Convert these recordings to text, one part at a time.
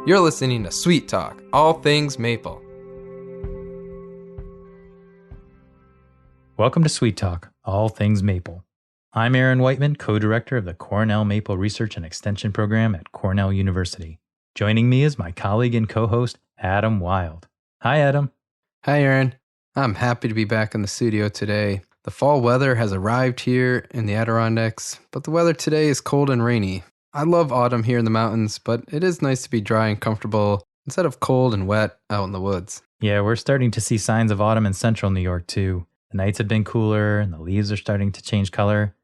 You're listening to Sweet Talk, all things maple. Welcome to Sweet Talk, all things maple. I'm Aaron Whiteman, co-director of the Cornell Maple Research and Extension Program at Cornell University. Joining me is my colleague and co-host, Adam Wild. Hi, Adam. Hi, Aaron. I'm happy to be back in the studio today. The fall weather has arrived here in the Adirondacks, but the weather today is cold and rainy. I love autumn here in the mountains, but it is nice to be dry and comfortable instead of cold and wet out in the woods. Yeah, we're starting to see signs of autumn in central New York, too. The nights have been cooler, and the leaves are starting to change color.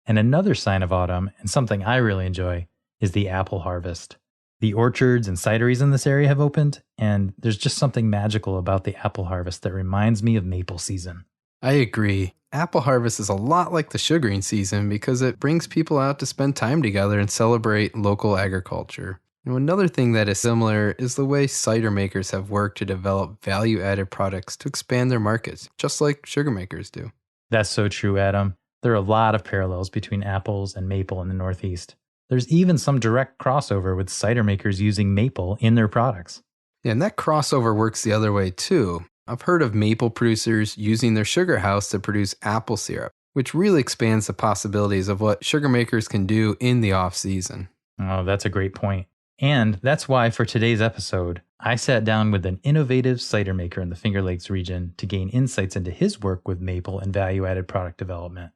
And another sign of autumn, and something I really enjoy, is the apple harvest. The orchards and cideries in this area have opened, and there's just something magical about the apple harvest that reminds me of maple season. I agree. Apple harvest is a lot like the sugaring season because it brings people out to spend time together and celebrate local agriculture. Another thing that is similar is the way cider makers have worked to develop value-added products to expand their markets, just like sugar makers do. That's so true, Adam. There are a lot of parallels between apples and maple in the Northeast. There's even some direct crossover with cider makers using maple in their products. Yeah, and that crossover works the other way too. I've heard of maple producers using their sugar house to produce apple syrup, which really expands the possibilities of what sugar makers can do in the off-season. Oh, that's a great point. And that's why for today's episode, I sat down with an innovative cider maker in the Finger Lakes region to gain insights into his work with maple and value-added product development.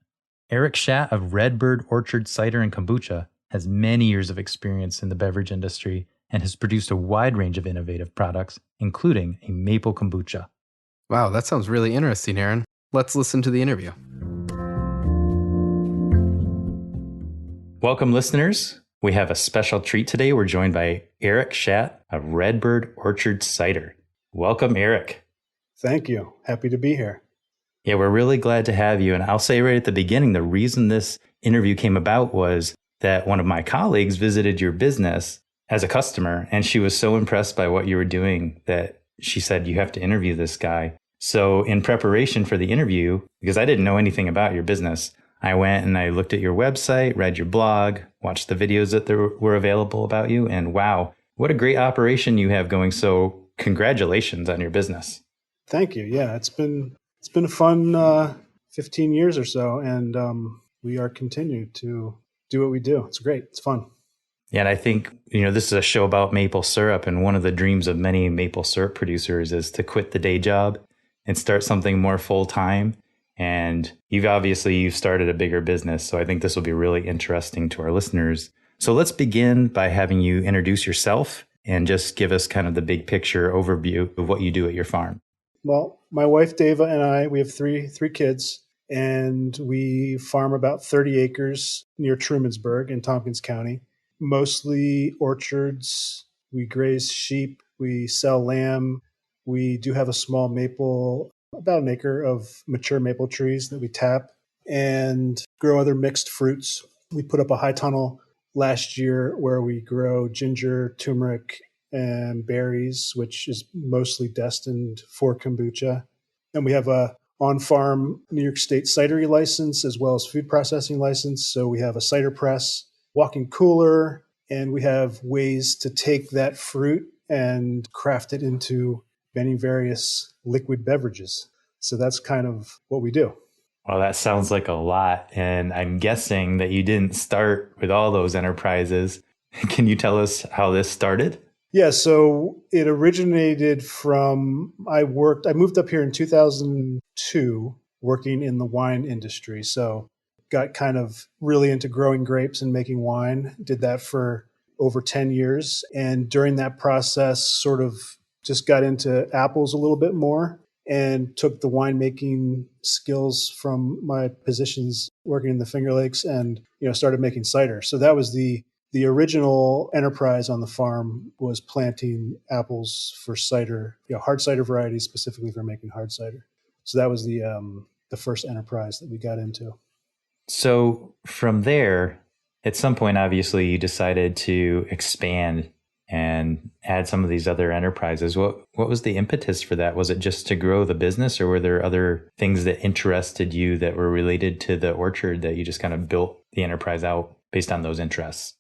Eric Shatt of Redbyrd Orchard Cider Kombucha has many years of experience in the beverage industry and has produced a wide range of innovative products, including a maple kombucha. Wow, that sounds really interesting, Aaron. Let's listen to the interview. Welcome, listeners. We have a special treat today. We're joined by Eric Shatt of Redbyrd Orchard Cider. Welcome, Eric. Thank you. Happy to be here. Yeah, we're really glad to have you. And I'll say right at the beginning, the reason this interview came about was that one of my colleagues visited your business as a customer, and she was so impressed by what you were doing that she said, you have to interview this guy. So in preparation for the interview, because I didn't know anything about your business, I went and I looked at your website, read your blog, watched the videos that were available about you. And wow, what a great operation you have going. So congratulations on your business. Thank you. Yeah, it's been a fun 15 years or so. And we are continued to do what we do. It's great. It's fun. Yeah, and I think, this is a show about maple syrup. And one of the dreams of many maple syrup producers is to quit the day job and start something more full time. And you've started a bigger business. So I think this will be really interesting to our listeners. So let's begin by having you introduce yourself and just give us kind of the big picture overview of what you do at your farm. Well, my wife, Deva, and I, we have three kids, and we farm about 30 acres near Trumansburg in Tompkins County, mostly orchards. We graze sheep. We sell lamb. We do have a small maple, about an acre of mature maple trees that we tap and grow other mixed fruits. We put up a high tunnel last year where we grow ginger, turmeric, and berries, which is mostly destined for kombucha. And we have a on-farm New York State cidery license as well as food processing license. So we have a cider press, walk-in cooler, and we have ways to take that fruit and craft it into many various liquid beverages. So that's kind of what we do. Well, that sounds like a lot. And I'm guessing that you didn't start with all those enterprises. Can you tell us how this started? Yeah, so it originated from, I moved up here in 2002 working in the wine industry. So got kind of really into growing grapes and making wine. Did that for over 10 years. And during that process, sort of just got into apples a little bit more and took the winemaking skills from my positions working in the Finger Lakes and, started making cider. So that was the original enterprise on the farm, was planting apples for cider, hard cider varieties specifically for making hard cider. So that was the first enterprise that we got into. So from there, at some point, obviously, you decided to expand and add some of these other enterprises. What was the impetus for that? Was it just to grow the business, or were there other things that interested you that were related to the orchard that you just kind of built the enterprise out based on those interests?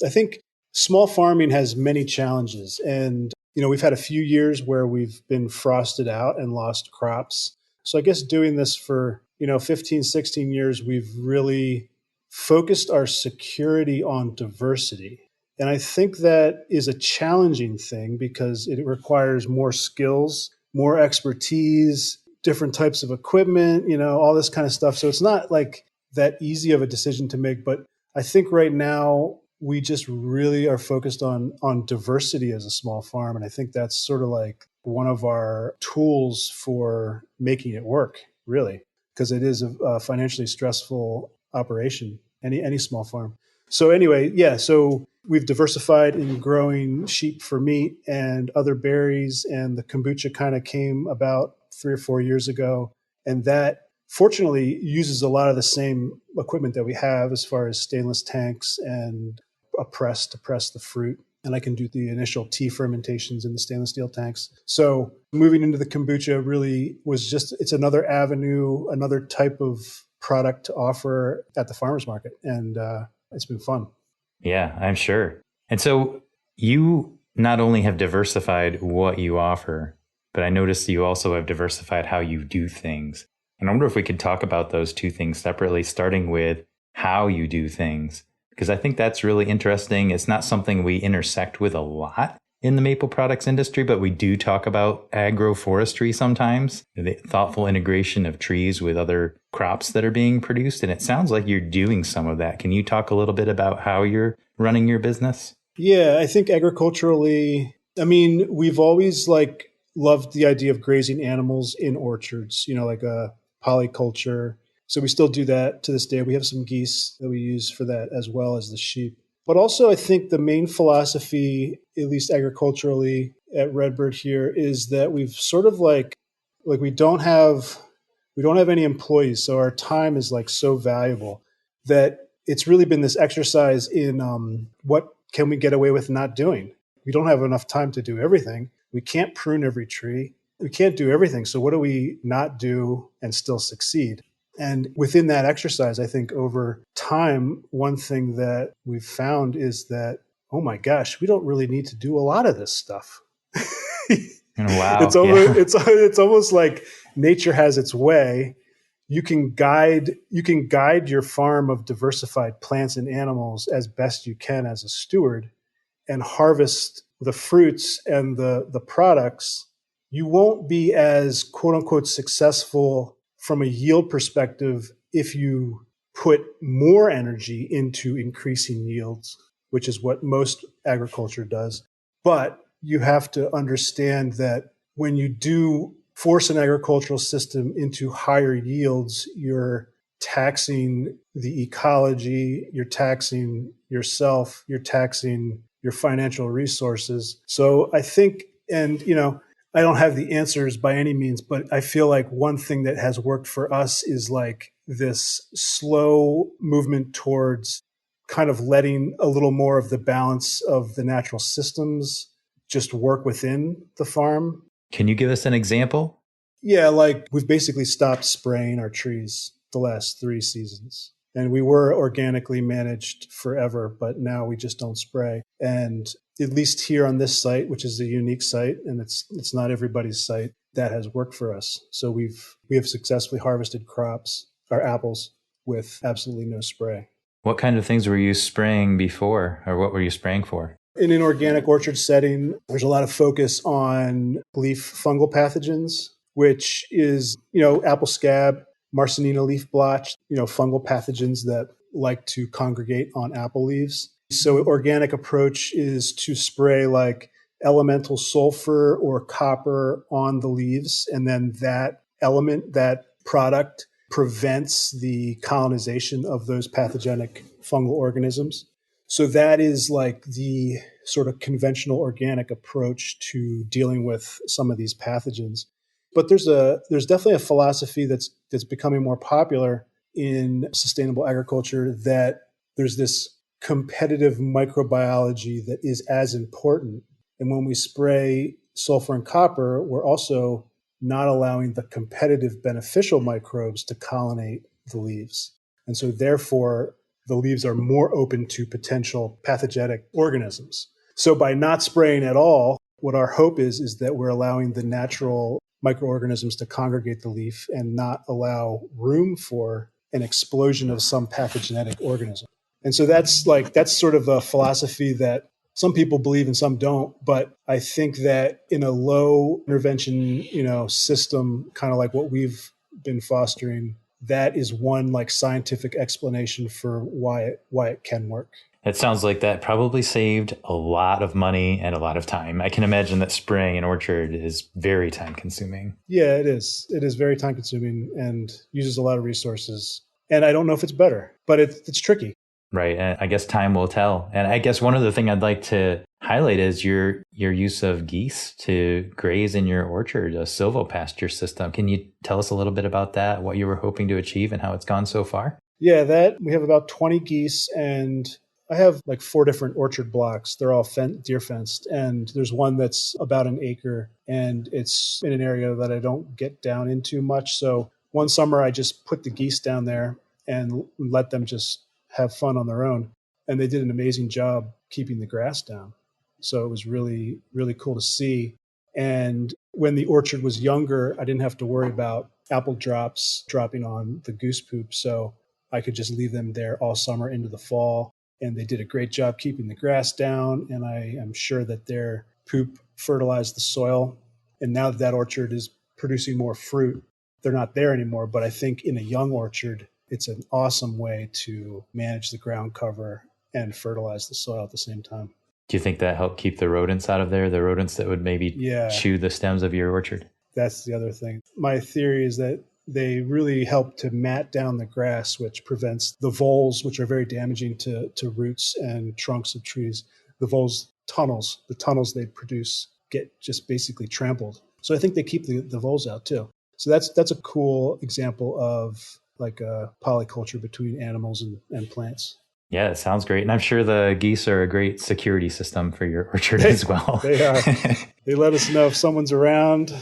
I think small farming has many challenges. And, we've had a few years where we've been frosted out and lost crops. So I guess doing this for, 15, 16 years, we've really focused our security on diversity. And I think that is a challenging thing because it requires more skills, more expertise, different types of equipment, all this kind of stuff. So it's not like that easy of a decision to make. But I think right now we just really are focused on diversity as a small farm. And I think that's sort of like one of our tools for making it work, really, because it is a financially stressful operation, any small farm. So anyway, so we've diversified in growing sheep for meat and other berries, and the kombucha kind of came about 3 or 4 years ago. And that fortunately uses a lot of the same equipment that we have as far as stainless tanks and a press to press the fruit. And I can do the initial tea fermentations in the stainless steel tanks. So moving into the kombucha really was it's another avenue, another type of product to offer at the farmer's market. And it's been fun. Yeah, I'm sure. And so you not only have diversified what you offer, but I noticed you also have diversified how you do things. And I wonder if we could talk about those two things separately, starting with how you do things, because I think that's really interesting. It's not something we intersect with a lot in the maple products industry, but we do talk about agroforestry sometimes, the thoughtful integration of trees with other crops that are being produced. And it sounds like you're doing some of that. Can you talk a little bit about how you're running your business? Yeah, I think agriculturally, we've always loved the idea of grazing animals in orchards, like a polyculture. So we still do that to this day. We have some geese that we use for that as well as the sheep. But also I think the main philosophy, at least agriculturally at Redbyrd here, is that we've sort of like we don't have any employees. So our time is so valuable that it's really been this exercise in what can we get away with not doing? We don't have enough time to do everything. We can't prune every tree. We can't do everything. So what do we not do and still succeed? And within that exercise, I think over time, one thing that we've found is that, oh my gosh, we don't really need to do a lot of this stuff. Wow. It's almost like nature has its way. You can guide your farm of diversified plants and animals as best you can as a steward and harvest the fruits and the products. You won't be as quote unquote successful from a yield perspective if you put more energy into increasing yields, which is what most agriculture does. But you have to understand that when you do force an agricultural system into higher yields, you're taxing the ecology, you're taxing yourself, you're taxing your financial resources. So I think, and I don't have the answers by any means, but I feel like one thing that has worked for us is this slow movement towards kind of letting a little more of the balance of the natural systems just work within the farm. Can you give us an example? Yeah, we've basically stopped spraying our trees the last 3 seasons. And we were organically managed forever, but now we just don't spray. And at least here on this site, which is a unique site, and it's not everybody's site, that has worked for us. So we have successfully harvested our apples, with absolutely no spray. What kind of things were you spraying before, or what were you spraying for? In an organic orchard setting, there's a lot of focus on leaf fungal pathogens, which is, apple scab, Marsanina leaf blotch, fungal pathogens that like to congregate on apple leaves. So organic approach is to spray elemental sulfur or copper on the leaves. And then that product prevents the colonization of those pathogenic fungal organisms. So that is the sort of conventional organic approach to dealing with some of these pathogens. But there's definitely a philosophy that's becoming more popular in sustainable agriculture, that there's this competitive microbiology that is as important. And when we spray sulfur and copper, we're also not allowing the competitive beneficial microbes to colonate the leaves. And so therefore, the leaves are more open to potential pathogenic organisms. So by not spraying at all, what our hope is that we're allowing the natural microorganisms to congregate the leaf and not allow room for an explosion of some pathogenic organism. And so that's sort of a philosophy that some people believe and some don't. But I think that in a low intervention, system, kind of like what we've been fostering, that is one like scientific explanation for why it can work. It sounds like that probably saved a lot of money and a lot of time. I can imagine that spraying an orchard is very time consuming. Yeah, it is. It is very time consuming and uses a lot of resources. And I don't know if it's better, but it's tricky. Right. And I guess time will tell. And I guess one other thing I'd like to highlight is your use of geese to graze in your orchard, a silvopasture system. Can you tell us a little bit about that, what you were hoping to achieve and how it's gone so far? Yeah, we have about 20 geese, and I have like 4 different orchard blocks. They're all deer fenced, and there's one that's about an acre, and it's in an area that I don't get down into much. So one summer I just put the geese down there and let them just have fun on their own. And they did an amazing job keeping the grass down. So it was really, really cool to see. And when the orchard was younger, I didn't have to worry about apple drops dropping on the goose poop. So I could just leave them there all summer into the fall. And they did a great job keeping the grass down. And I am sure that their poop fertilized the soil. And now that orchard is producing more fruit, they're not there anymore. But I think in a young orchard, it's an awesome way to manage the ground cover and fertilize the soil at the same time. Do you think that helped keep the rodents out of there, the rodents that would maybe chew the stems of your orchard? That's the other thing. My theory is that they really help to mat down the grass, which prevents the voles, which are very damaging to roots and trunks of trees. The the tunnels they produce get just basically trampled. So I think they keep the voles out too. So that's a cool example of like a polyculture between animals and plants. Yeah, it sounds great. And I'm sure the geese are a great security system for your orchard as well. They are. They let us know if someone's around,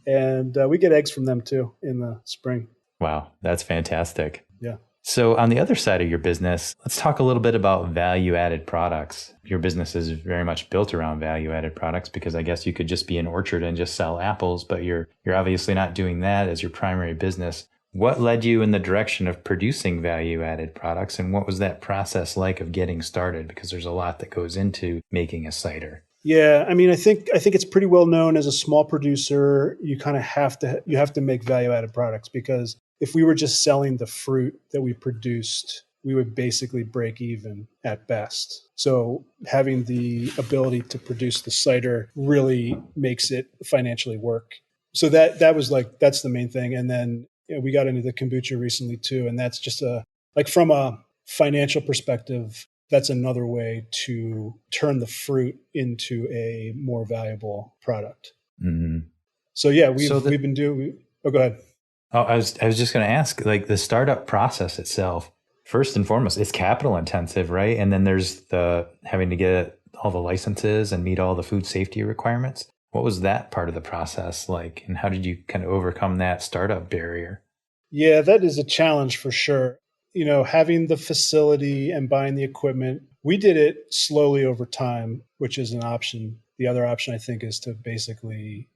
and we get eggs from them too in the spring. Wow, that's fantastic. Yeah. So on the other side of your business, let's talk a little bit about value-added products. Your business is very much built around value-added products because I guess you could just be an orchard and just sell apples, but you're obviously not doing that as your primary business. What led you in the direction of producing value-added products, and what was that process like of getting started? Because there's a lot that goes into making a cider. Yeah, I mean, I think it's pretty well known as a small producer. You kind of have to make value-added products, because if we were just selling the fruit that we produced, we would basically break even at best. So having the ability to produce the cider really makes it financially work. So that's the main thing, and then. We got into the kombucha recently too, and that's just from a financial perspective, that's another way to turn the fruit into a more valuable product. Mm-hmm. So yeah, we've been doing. Oh, go ahead. Oh, I was just going to ask, like the startup process itself. First and foremost, it's capital intensive, right? And then there's the having to get all the licenses and meet all the food safety requirements. What was that part of the process like, and how did you kind of overcome that startup barrier? Yeah, that is a challenge for sure. Having the facility and buying the equipment, we did it slowly over time, which is an option. The other option, I think, is to basically,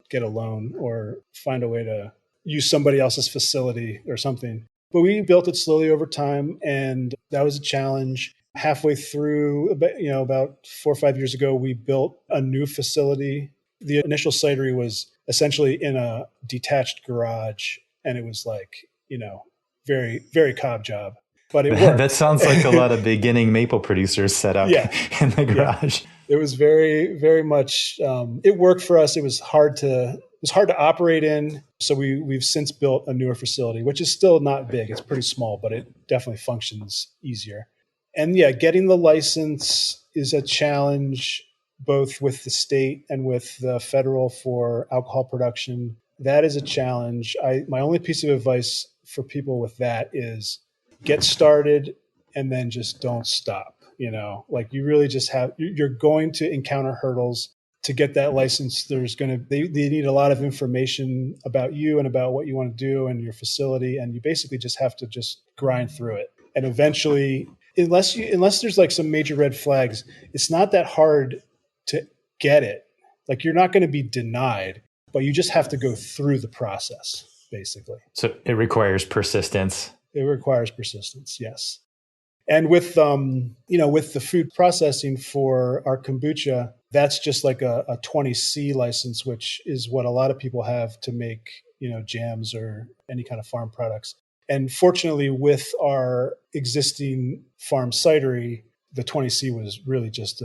get a loan or find a way to use somebody else's facility or something. But we built it slowly over time, and that was a challenge. Halfway through, about 4 or 5 years ago, we built a new facility. The initial cidery was essentially in a detached garage, and it was very, very cob job, but it worked. That sounds like a lot of beginning maple producers set up in the garage. Yeah. It was very, very much, it worked for us. It was hard to operate in. So we've since built a newer facility, which is still not big. It's pretty small, but it definitely functions easier. And yeah, getting the license is a challenge, both with the state and with the federal for alcohol production. That is a challenge. My only piece of advice for people with that is get started and then just don't stop. You really just you're going to encounter hurdles to get that license. They need a lot of information about you and about what you want to do and your facility. And you basically just have to just grind through it. And eventually, unless there's like some major red flags, it's not that hard to get it. Like you're not going to be denied, but you just have to go through the process, basically. So it requires persistence. It requires persistence, yes. And with with the food processing for our kombucha, that's just like a 20C license, which is what a lot of people have to make, jams or any kind of farm products. And fortunately, with our existing farm cidery, the 20C was really just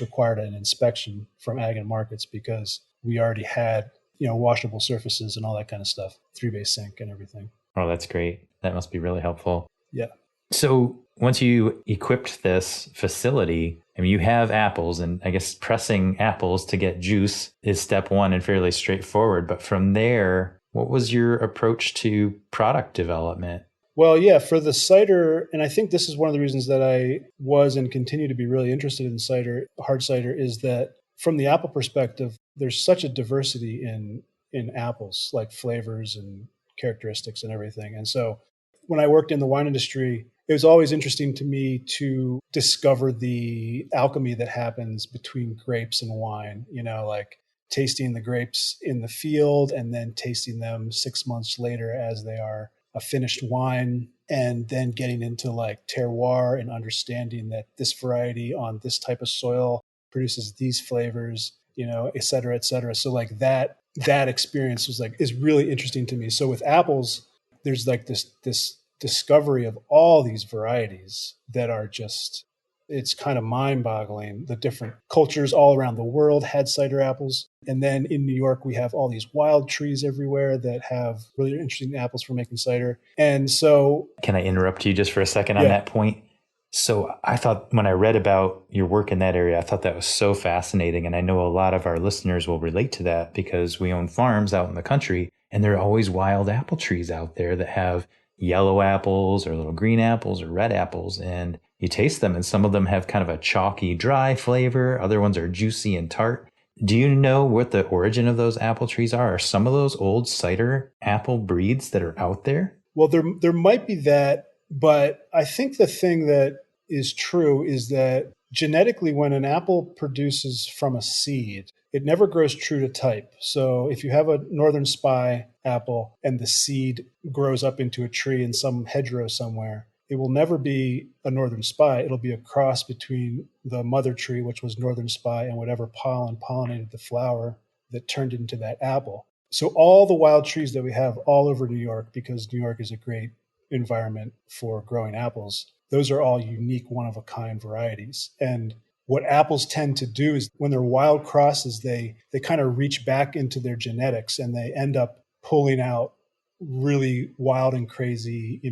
required an inspection from Ag and Markets because we already had washable surfaces and all that kind of stuff, 3-bay sink and everything. Oh, that's great. That must be really helpful. Yeah. So once you equipped this facility, I mean, you have apples, and I guess pressing apples to get juice is step one and fairly straightforward. But from there, what was your approach to product development? Well, yeah, for the cider, and I think this is one of the reasons that I was and continue to be really interested in cider, hard cider, is that from the apple perspective, there's such a diversity in apples, like flavors and characteristics and everything. And so when I worked in the wine industry, it was always interesting to me to discover the alchemy that happens between grapes and wine, like tasting the grapes in the field and then tasting them 6 months later as they are a finished wine, and then getting into like terroir and understanding that this variety on this type of soil produces these flavors, et cetera, et cetera. So like that experience is really interesting to me. So with apples, there's like this discovery of all these varieties that are just, it's kind of mind-boggling. The different cultures all around the world had cider apples. And then in New York, we have all these wild trees everywhere that have really interesting apples for making cider. And so... Can I interrupt you just for a second on that point? So I thought when I read about your work in that area, I thought that was so fascinating. And I know a lot of our listeners will relate to that because we own farms out in the country, and there are always wild apple trees out there that have yellow apples or little green apples or red apples, and you taste them, and some of them have kind of a chalky, dry flavor. Other ones are juicy and tart. Do you know what the origin of those apple trees are? Are some of those old cider apple breeds that are out there? Well, there might be that, but I think the thing that is true is that genetically, when an apple produces from a seed, it never grows true to type. So if you have a northern spy apple and the seed grows up into a tree in some hedgerow somewhere, it will never be a northern spy. It'll be a cross between the mother tree, which was northern spy, and whatever pollen pollinated the flower that turned into that apple. So all the wild trees that we have all over New York, because New York is a great environment for growing apples, those are all unique, one-of-a-kind varieties. And what apples tend to do is when they're wild crosses, they kind of reach back into their genetics and they end up pulling out really wild and crazy,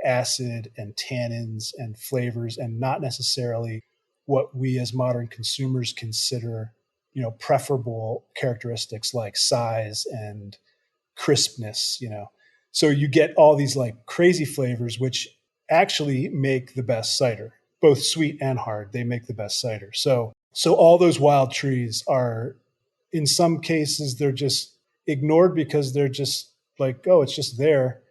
acid and tannins and flavors, and not necessarily what we as modern consumers consider, preferable characteristics like size and crispness, So you get all these like crazy flavors, which actually make the best cider, both sweet and hard. They make the best cider. So all those wild trees are, in some cases, they're just ignored because they're just like, oh, it's just there.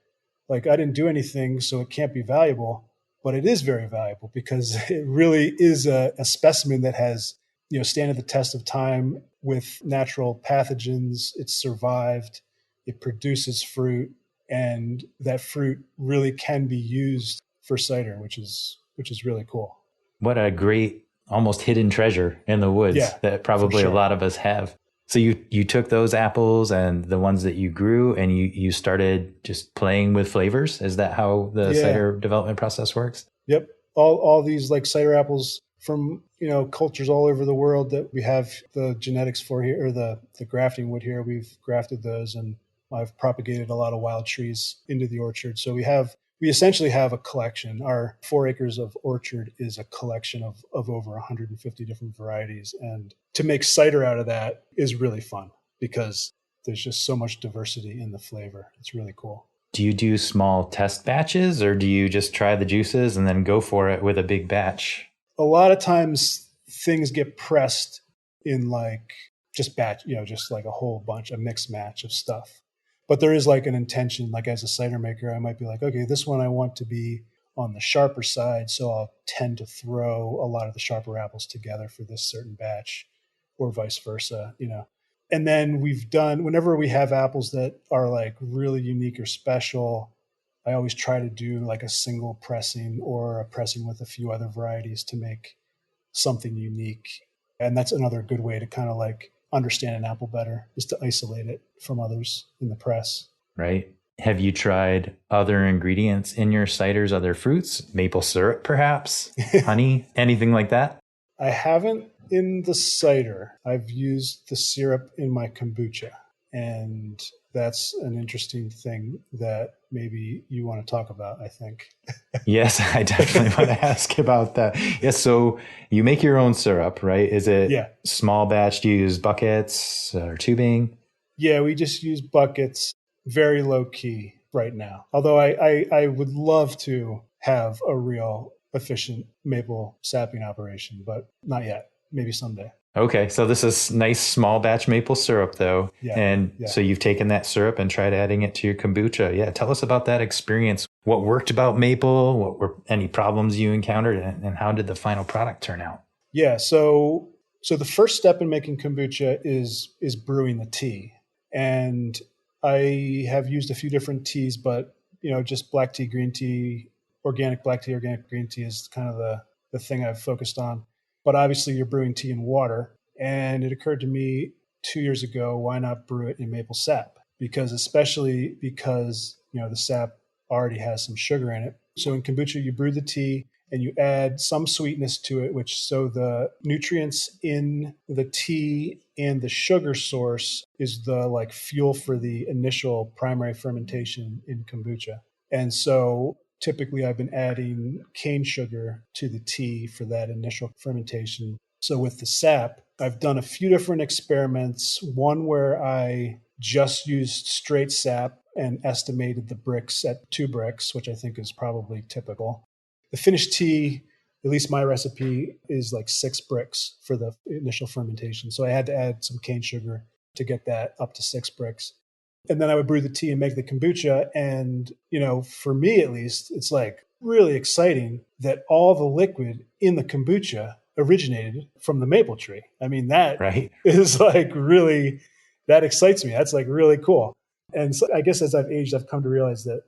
Like, I didn't do anything, so it can't be valuable. But it is very valuable because it really is a specimen that has, stand the test of time with natural pathogens. It's survived. It produces fruit, and that fruit really can be used for cider, which is really cool. What a great, almost hidden treasure in the woods that probably a lot of us have. So you took those apples and the ones that you grew, and you started just playing with flavors. Is that how the cider development process works? Yep. All these like cider apples from, cultures all over the world that we have the genetics for here, or the grafting wood here. We've grafted those, and I've propagated a lot of wild trees into the orchard. So we essentially have a collection. Our 4 acres of orchard is a collection of over 150 different varieties. And to make cider out of that is really fun because there's just so much diversity in the flavor. It's really cool. Do you do small test batches, or do you just try the juices and then go for it with a big batch? A lot of times things get pressed in like just batch, just like a whole bunch, a mixed match of stuff. But there is like an intention, like as a cider maker, I might be like, okay, this one I want to be on the sharper side. So I'll tend to throw a lot of the sharper apples together for this certain batch or vice versa, you know. And then we've done, whenever we have apples that are like really unique or special, I always try to do like a single pressing or a pressing with a few other varieties to make something unique. And that's another good way to kind of like understand an apple better, is to isolate it from others in the press. Right. Have you tried other ingredients in your ciders, other fruits, maple syrup, perhaps, honey, anything like that? I haven't in the cider. I've used the syrup in my kombucha. And that's an interesting thing that maybe you want to talk about, I think. Yes, I definitely want to ask about that. Yes, so you make your own syrup, right? Is it small batch? Do you use buckets or tubing? Yeah, we just use buckets, very low key right now. Although I would love to have a real efficient maple sapping operation, but not yet. Maybe someday. Okay, so this is nice small batch maple syrup, though. So you've taken that syrup and tried adding it to your kombucha. Yeah, tell us about that experience. What worked about maple? What were any problems you encountered? And how did the final product turn out? Yeah, so the first step in making kombucha is brewing the tea. And I have used a few different teas, but just black tea, green tea, organic black tea, organic green tea is kind of the thing I've focused on. But obviously you're brewing tea in water. And it occurred to me 2 years ago, why not brew it in maple sap? Especially because the sap already has some sugar in it. So in kombucha, you brew the tea and you add some sweetness to it, so the nutrients in the tea and the sugar source is the like fuel for the initial primary fermentation in kombucha. And so typically I've been adding cane sugar to the tea for that initial fermentation. So with the sap, I've done a few different experiments. One where I just used straight sap and estimated the bricks at 2 bricks, which I think is probably typical. The finished tea, at least my recipe, is like 6 bricks for the initial fermentation. So I had to add some cane sugar to get that up to 6 bricks. And then I would brew the tea and make the kombucha. And, for me at least, it's like really exciting that all the liquid in the kombucha originated from the maple tree. I mean, that is like really, that excites me. That's like really cool. And so I guess as I've aged, I've come to realize that,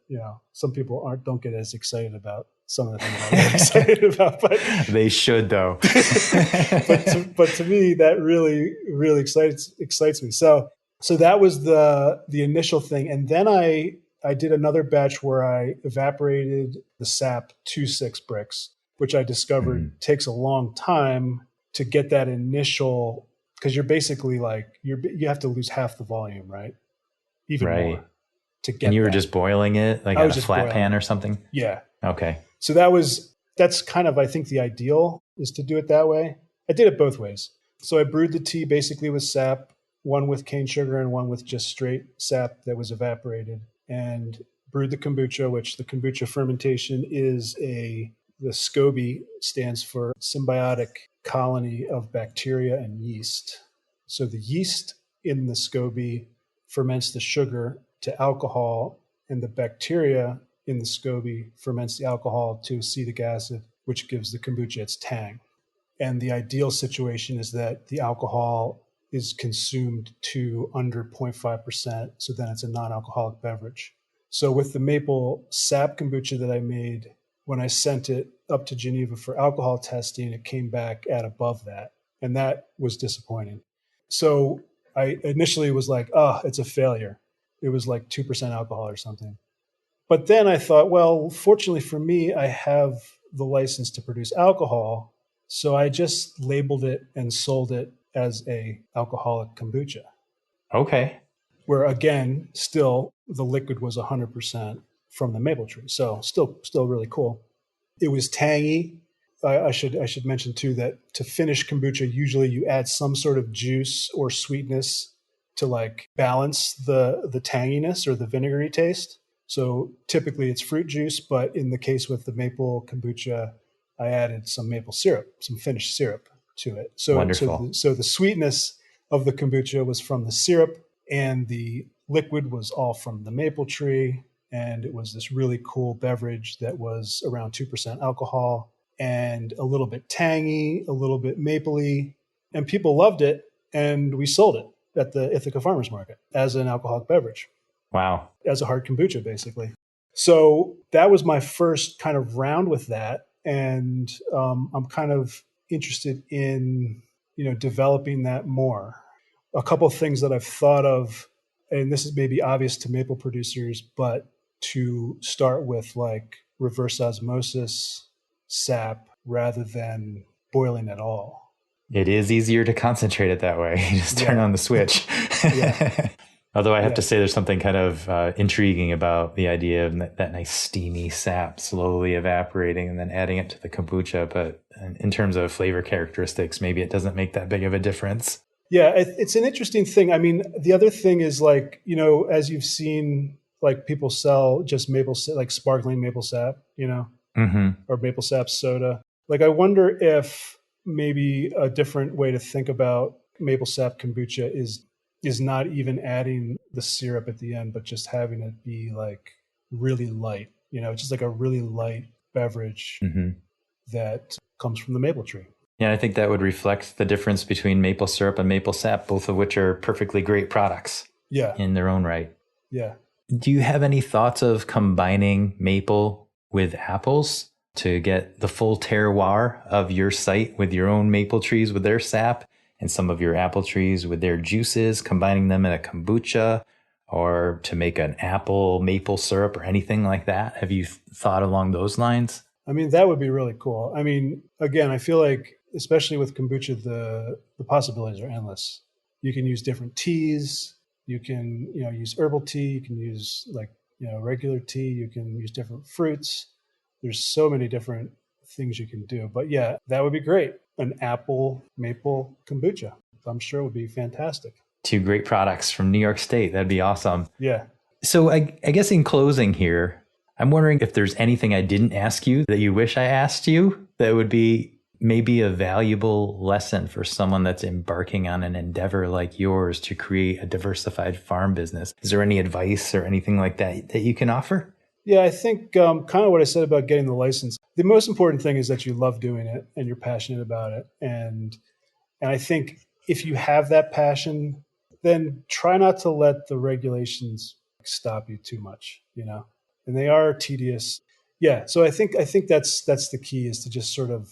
some people don't get as excited about some of the things I get excited about. But they should, though. but to me, that really, really excites me. So that was the initial thing. And then I did another batch where I evaporated the sap to 6 bricks, which I discovered takes a long time to get that initial, because you're basically like, you have to lose half the volume, right? Even more to get. And you were just boiling it like on a flat pan or something? Yeah. Okay. So that's kind of, I think, the ideal is to do it that way. I did it both ways. So I brewed the tea basically with sap, one with cane sugar and one with just straight sap that was evaporated, and brewed the kombucha, which the kombucha fermentation is the SCOBY stands for symbiotic colony of bacteria and yeast. So the yeast in the SCOBY ferments the sugar to alcohol, and the bacteria in the SCOBY ferments the alcohol to acetic acid, which gives the kombucha its tang. And the ideal situation is that the alcohol is consumed to under 0.5%, so then it's a non-alcoholic beverage. So with the maple sap kombucha that I made, when I sent it up to Geneva for alcohol testing, it came back at above that, and that was disappointing. So I initially was like, it's a failure. It was like 2% alcohol or something. But then I thought, well, fortunately for me, I have the license to produce alcohol. So I just labeled it and sold it as a alcoholic kombucha. Okay. Where again, still the liquid was 100% from the maple tree. So still really cool. It was tangy. I should mention too that to finish kombucha, usually you add some sort of juice or sweetness to like balance the tanginess or the vinegary taste. So typically it's fruit juice, but in the case with the maple kombucha, I added some maple syrup, some finished syrup to it. So wonderful. So the sweetness of the kombucha was from the syrup, and the liquid was all from the maple tree. And it was this really cool beverage that was around 2% alcohol and a little bit tangy, a little bit mapley. And people loved it. And we sold it at the Ithaca Farmers Market as an alcoholic beverage. Wow. As a hard kombucha, basically. So that was my first kind of round with that. And I'm kind of interested in, developing that more. A couple of things that I've thought of, and this is maybe obvious to maple producers, but to start with like reverse osmosis sap rather than boiling at all. It is easier to concentrate it that way. You just turn on the switch. Although I have to say there's something kind of intriguing about the idea of that nice steamy sap slowly evaporating and then adding it to the kombucha. But in terms of flavor characteristics, maybe it doesn't make that big of a difference. Yeah, it's an interesting thing. I mean, the other thing is like, as you've seen, like people sell just like sparkling maple sap, or maple sap soda. Like, I wonder if maybe a different way to think about maple sap kombucha is not even adding the syrup at the end, but just having it be like really light, just like a really light beverage that comes from the maple tree. Yeah, I think that would reflect the difference between maple syrup and maple sap, both of which are perfectly great products in their own right. Yeah. Do you have any thoughts of combining maple with apples to get the full terroir of your site with your own maple trees with their sap and some of your apple trees with their juices, combining them in a kombucha or to make an apple maple syrup or anything like that? Have you thought along those lines? I mean, that would be really cool. I mean, again, I feel like, especially with kombucha, the possibilities are endless. You can use different teas. You can, use herbal tea. You can use regular tea. You can use different fruits. There's so many different things you can do. But yeah, that would be great. An apple maple kombucha, I'm sure would be fantastic. 2 great products from New York State. That'd be awesome. Yeah. So I guess in closing here, I'm wondering if there's anything I didn't ask you that you wish I asked you that would be maybe a valuable lesson for someone that's embarking on an endeavor like yours to create a diversified farm business. Is there any advice or anything like that you can offer? Yeah, I think kind of what I said about getting the license. The most important thing is that you love doing it and you're passionate about it. And I think if you have that passion, then try not to let the regulations stop you too much, and they are tedious. Yeah. So I think that's the key, is to just sort of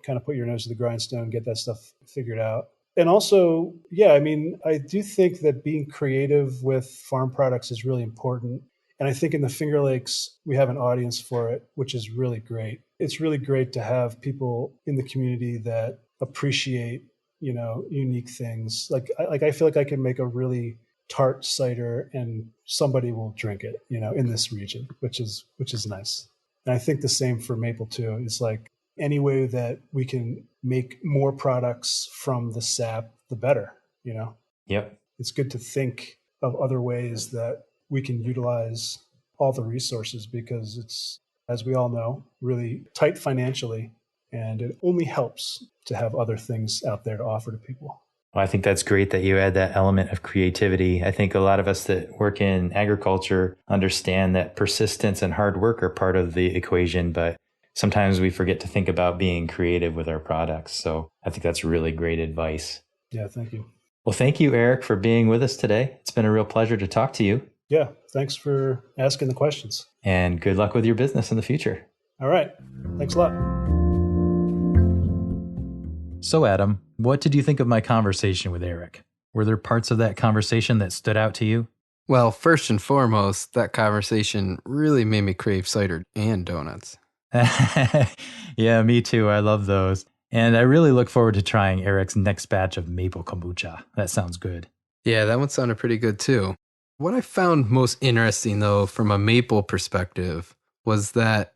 kind of put your nose to the grindstone, get that stuff figured out. And also, I mean, I do think that being creative with farm products is really important. And I think in the Finger Lakes, we have an audience for it, which is really great. It's really great to have people in the community that appreciate, unique things. Like I feel like I can make a really tart cider and somebody will drink it, in this region, which is nice. And I think the same for maple too. It's like any way that we can make more products from the sap, the better, Yep. It's good to think of other ways that we can utilize all the resources, because it's, as we all know, really tight financially, and it only helps to have other things out there to offer to people. Well, I think that's great that you add that element of creativity. I think a lot of us that work in agriculture understand that persistence and hard work are part of the equation, but sometimes we forget to think about being creative with our products. So I think that's really great advice. Yeah, thank you. Well, thank you, Eric, for being with us today. It's been a real pleasure to talk to you. Yeah, thanks for asking the questions. And good luck with your business in the future. All right. Thanks a lot. So, Adam, what did you think of my conversation with Eric? Were there parts of that conversation that stood out to you? Well, first and foremost, that conversation really made me crave cider and donuts. Yeah, me too. I love those. And I really look forward to trying Eric's next batch of maple kombucha. That sounds good. Yeah, that one sounded pretty good too. What I found most interesting, though, from a maple perspective, was that,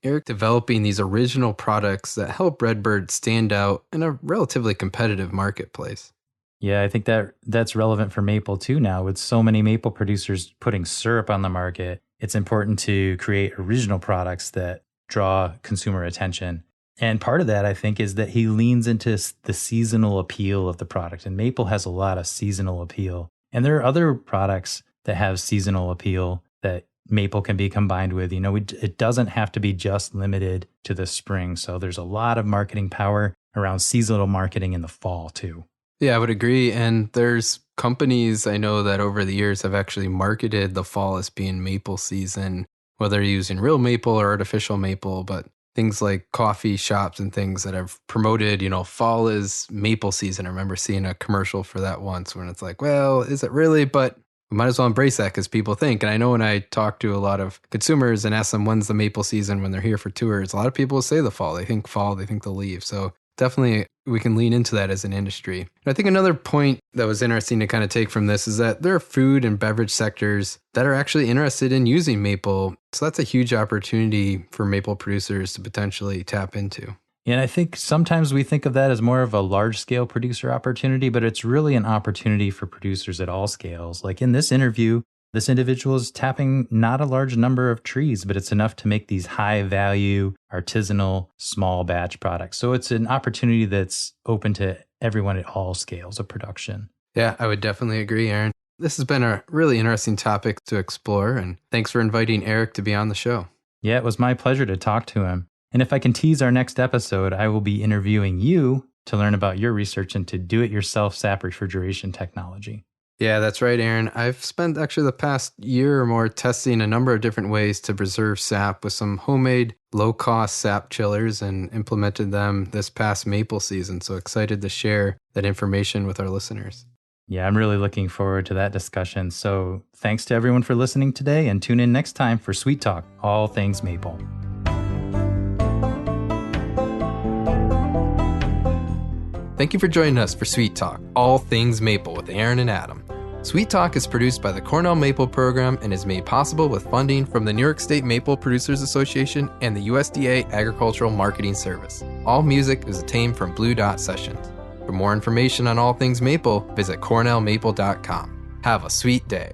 Eric developing these original products that help Redbyrd stand out in a relatively competitive marketplace. Yeah, I think that's relevant for maple too now. With so many maple producers putting syrup on the market, it's important to create original products that draw consumer attention. And part of that, I think, is that he leans into the seasonal appeal of the product. And maple has a lot of seasonal appeal. And there are other products that have seasonal appeal that maple can be combined with. It doesn't have to be just limited to the spring. So there's a lot of marketing power around seasonal marketing in the fall too. Yeah, I would agree. And there's companies I know that over the years have actually marketed the fall as being maple season, whether you're using real maple or artificial maple, but things like coffee shops and things that have promoted, fall is maple season. I remember seeing a commercial for that once when it's like, well, is it really? But we might as well embrace that because people think. And I know when I talk to a lot of consumers and ask them when's the maple season when they're here for tours, a lot of people will say the fall. They think fall, they think they'll leave. So definitely we can lean into that as an industry. And I think another point that was interesting to kind of take from this is that there are food and beverage sectors that are actually interested in using maple. So that's a huge opportunity for maple producers to potentially tap into. And I think sometimes we think of that as more of a large-scale producer opportunity, but it's really an opportunity for producers at all scales. Like in this interview, this individual is tapping not a large number of trees, but it's enough to make these high-value, artisanal, small batch products. So it's an opportunity that's open to everyone at all scales of production. Yeah, I would definitely agree, Aaron. This has been a really interesting topic to explore, and thanks for inviting Eric to be on the show. Yeah, it was my pleasure to talk to him. And if I can tease our next episode, I will be interviewing you to learn about your research into do-it-yourself sap refrigeration technology. Yeah, that's right, Aaron. I've spent actually the past year or more testing a number of different ways to preserve sap with some homemade, low-cost sap chillers and implemented them this past maple season. So excited to share that information with our listeners. Yeah, I'm really looking forward to that discussion. So thanks to everyone for listening today, and tune in next time for Sweet Talk, all things maple. Thank you for joining us for Sweet Talk, all things maple with Aaron and Adam. Sweet Talk is produced by the Cornell Maple Program and is made possible with funding from the New York State Maple Producers Association and the USDA Agricultural Marketing Service. All music is obtained from Blue Dot Sessions. For more information on all things maple, visit cornellmaple.com. Have a sweet day.